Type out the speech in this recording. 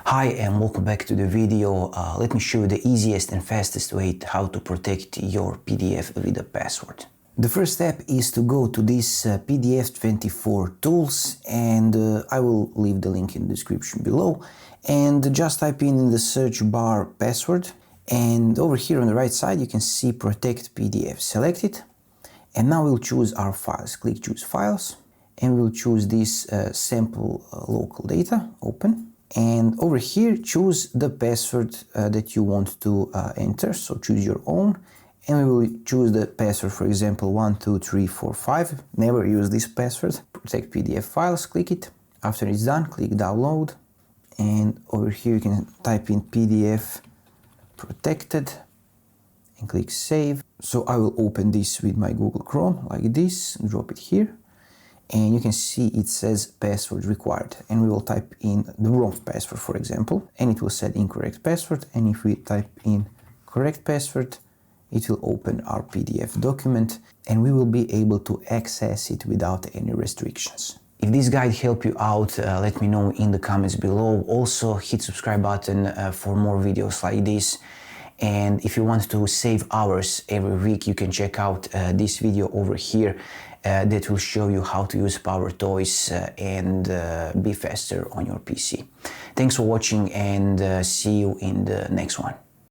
Hi and welcome back to the video. Let me show you the easiest and fastest way how to protect your PDF with a password. The first step is to go to this PDF24 Tools, and I will leave the link in the description below, and just type in the search bar password, and over here on the right side you can see Protect PDF. Select it, and now we'll choose our files. Click Choose Files, and we'll choose this sample local data, open. And over here choose the password that you want to enter, so choose your own, and we will choose the password, for example 12345. Never use this password. Protect PDF files, click it. After it's done, click download, and over here you can type in PDF protected and click save. So I will open this with my Google Chrome like this, drop it here, and you can see it says password required, and we will type in the wrong password, for example, and it will set incorrect password. And if we type in correct password, it will open our PDF document and we will be able to access it without any restrictions. If this guide helped you out, let me know in the comments below. Also hit subscribe button for more videos like this. And if you want to save hours every week, you can check out this video over here that will show you how to use PowerToys and be faster on your PC. Thanks for watching, and see you in the next one.